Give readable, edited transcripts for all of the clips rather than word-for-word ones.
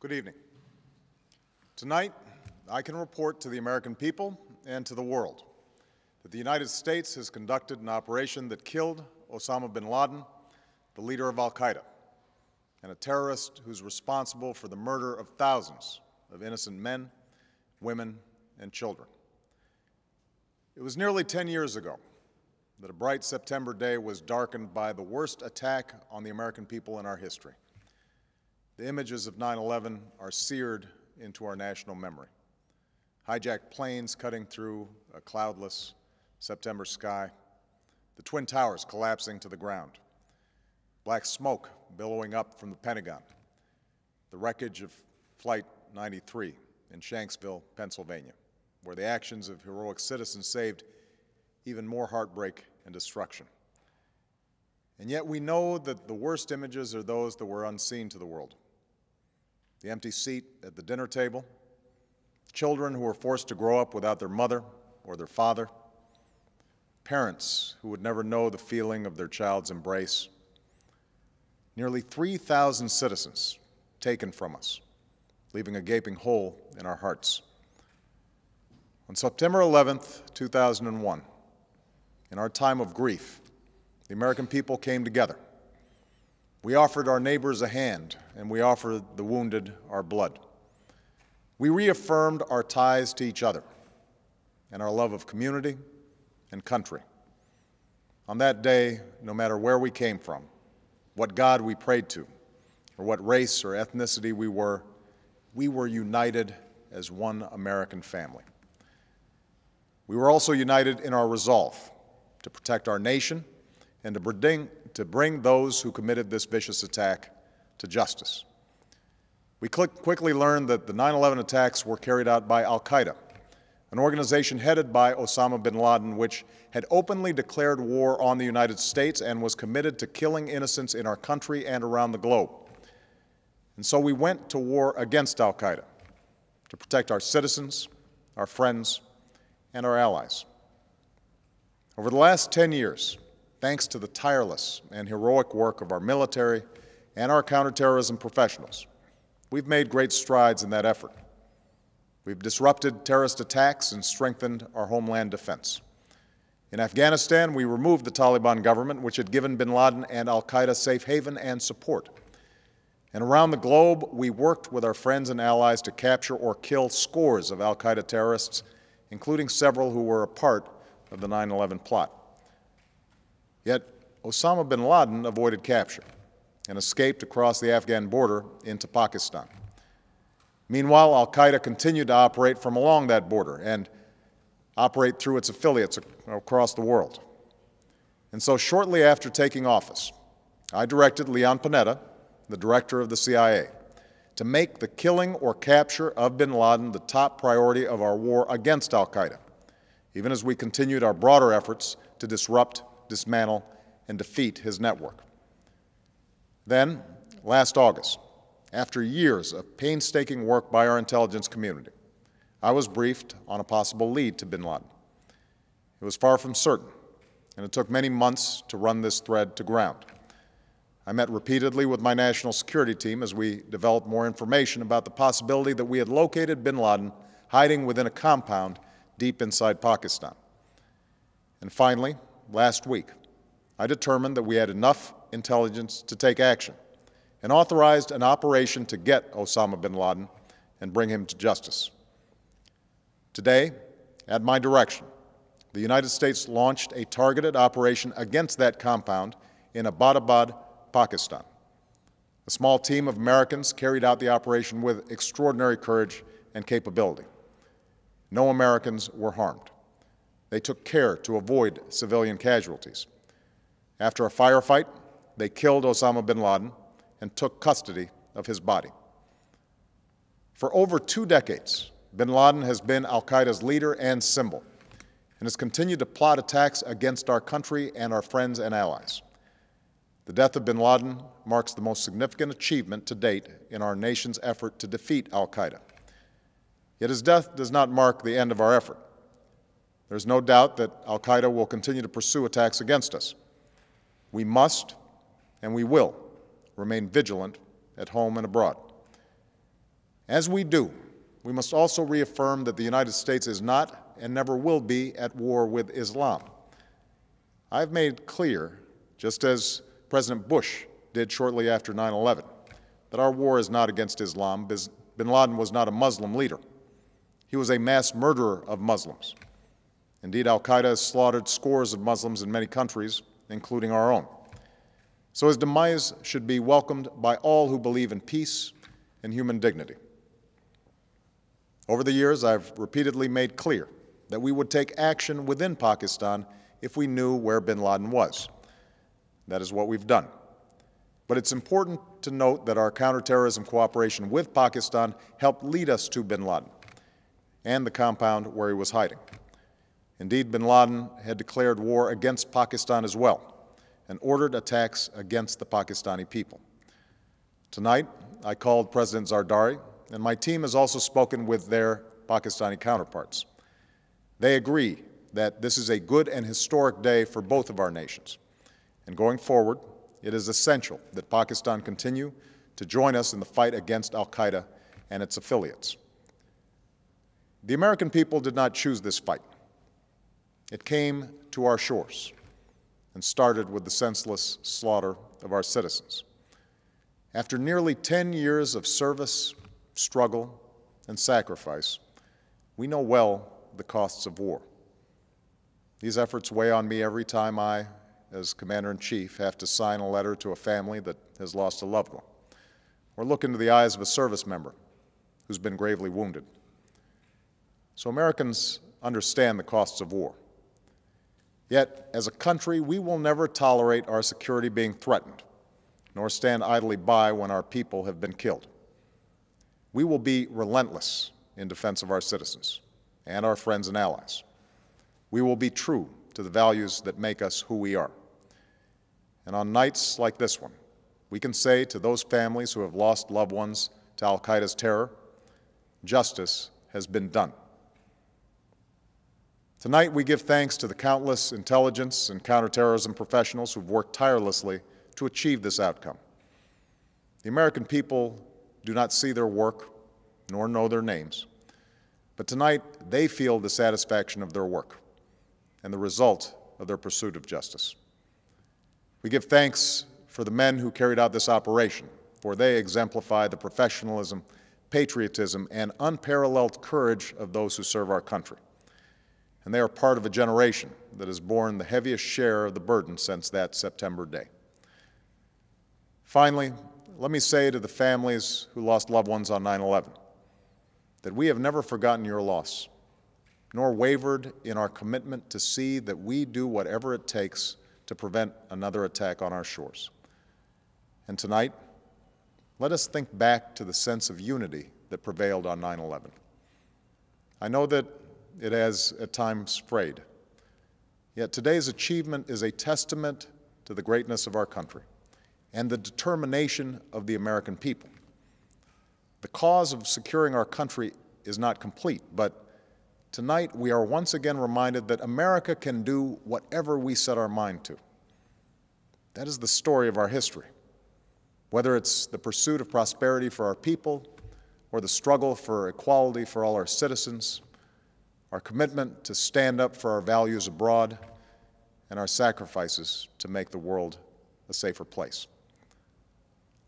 Good evening. Tonight, I can report to the American people and to the world that the United States has conducted an operation that killed Osama bin Laden, the leader of al-Qaeda, and a terrorist who's responsible for the murder of thousands of innocent men, women, and children. It was nearly 10 years ago that a bright September day was darkened by the worst attack on the American people in our history. The images of 9/11 are seared into our national memory. Hijacked planes cutting through a cloudless September sky, the Twin Towers collapsing to the ground, black smoke billowing up from the Pentagon, the wreckage of Flight 93 in Shanksville, Pennsylvania, where the actions of heroic citizens saved even more heartbreak and destruction. And yet we know that the worst images are those that were unseen to the world. The empty seat at the dinner table, children who were forced to grow up without their mother or their father, parents who would never know the feeling of their child's embrace, nearly 3,000 citizens taken from us, leaving a gaping hole in our hearts. On September 11th, 2001, in our time of grief, the American people came together. We offered our neighbors a hand, and we offered the wounded our blood. We reaffirmed our ties to each other and our love of community and country. On that day, no matter where we came from, what God we prayed to, or what race or ethnicity we were united as one American family. We were also united in our resolve to protect our nation and to bring those who committed this vicious attack to justice. We quickly learned that the 9/11 attacks were carried out by al-Qaeda, an organization headed by Osama bin Laden, which had openly declared war on the United States and was committed to killing innocents in our country and around the globe. And so we went to war against al-Qaeda to protect our citizens, our friends, and our allies. Over the last 10 years, thanks to the tireless and heroic work of our military and our counterterrorism professionals, we've made great strides in that effort. We've disrupted terrorist attacks and strengthened our homeland defense. In Afghanistan, we removed the Taliban government, which had given bin Laden and al-Qaeda safe haven and support. And around the globe, we worked with our friends and allies to capture or kill scores of al-Qaeda terrorists, including several who were a part of the 9/11 plot. Yet, Osama bin Laden avoided capture and escaped across the Afghan border into Pakistan. Meanwhile, al-Qaeda continued to operate from along that border and operate through its affiliates across the world. And so shortly after taking office, I directed Leon Panetta, the director of the CIA, to make the killing or capture of bin Laden the top priority of our war against al-Qaeda, even as we continued our broader efforts to disrupt, dismantle, and defeat his network. Then, last August, after years of painstaking work by our intelligence community, I was briefed on a possible lead to bin Laden. It was far from certain, and it took many months to run this thread to ground. I met repeatedly with my national security team as we developed more information about the possibility that we had located bin Laden hiding within a compound deep inside Pakistan. And finally, last week, I determined that we had enough intelligence to take action and authorized an operation to get Osama bin Laden and bring him to justice. Today, at my direction, the United States launched a targeted operation against that compound in Abbottabad, Pakistan. A small team of Americans carried out the operation with extraordinary courage and capability. No Americans were harmed. They took care to avoid civilian casualties. After a firefight, they killed Osama bin Laden and took custody of his body. For over 2 decades, bin Laden has been al-Qaeda's leader and symbol, and has continued to plot attacks against our country and our friends and allies. The death of bin Laden marks the most significant achievement to date in our nation's effort to defeat al-Qaeda. Yet his death does not mark the end of our effort. There's no doubt that al-Qaeda will continue to pursue attacks against us. We must, and we will, remain vigilant at home and abroad. As we do, we must also reaffirm that the United States is not and never will be at war with Islam. I've made clear, just as President Bush did shortly after 9/11, that our war is not against Islam. Bin Laden was not a Muslim leader. He was a mass murderer of Muslims. Indeed, al-Qaeda has slaughtered scores of Muslims in many countries, including our own. So his demise should be welcomed by all who believe in peace and human dignity. Over the years, I've repeatedly made clear that we would take action within Pakistan if we knew where bin Laden was. That is what we've done. But it's important to note that our counterterrorism cooperation with Pakistan helped lead us to bin Laden and the compound where he was hiding. Indeed, bin Laden had declared war against Pakistan as well and ordered attacks against the Pakistani people. Tonight, I called President Zardari, and my team has also spoken with their Pakistani counterparts. They agree that this is a good and historic day for both of our nations. And going forward, it is essential that Pakistan continue to join us in the fight against al-Qaeda and its affiliates. The American people did not choose this fight. It came to our shores and started with the senseless slaughter of our citizens. After nearly 10 years of service, struggle, and sacrifice, we know well the costs of war. These efforts weigh on me every time I, as Commander-in-Chief, have to sign a letter to a family that has lost a loved one, or look into the eyes of a service member who's been gravely wounded. So Americans understand the costs of war. Yet, as a country, we will never tolerate our security being threatened, nor stand idly by when our people have been killed. We will be relentless in defense of our citizens and our friends and allies. We will be true to the values that make us who we are. And on nights like this one, we can say to those families who have lost loved ones to al-Qaeda's terror, justice has been done. Tonight, we give thanks to the countless intelligence and counterterrorism professionals who've worked tirelessly to achieve this outcome. The American people do not see their work nor know their names, but tonight they feel the satisfaction of their work and the result of their pursuit of justice. We give thanks for the men who carried out this operation, for they exemplify the professionalism, patriotism, and unparalleled courage of those who serve our country. And they are part of a generation that has borne the heaviest share of the burden since that September day. Finally, let me say to the families who lost loved ones on 9/11 that we have never forgotten your loss, nor wavered in our commitment to see that we do whatever it takes to prevent another attack on our shores. And tonight, let us think back to the sense of unity that prevailed on 9/11. I know that it has at times frayed, yet today's achievement is a testament to the greatness of our country and the determination of the American people. The cause of securing our country is not complete, but tonight we are once again reminded that America can do whatever we set our mind to. That is the story of our history. Whether it's the pursuit of prosperity for our people or the struggle for equality for all our citizens, our commitment to stand up for our values abroad, and our sacrifices to make the world a safer place.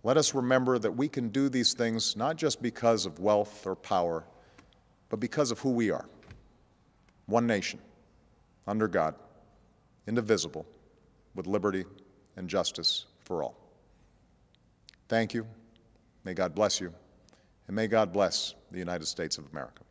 Let us remember that we can do these things not just because of wealth or power, but because of who we are. One nation, under God, indivisible, with liberty and justice for all. Thank you. May God bless you, and may God bless the United States of America.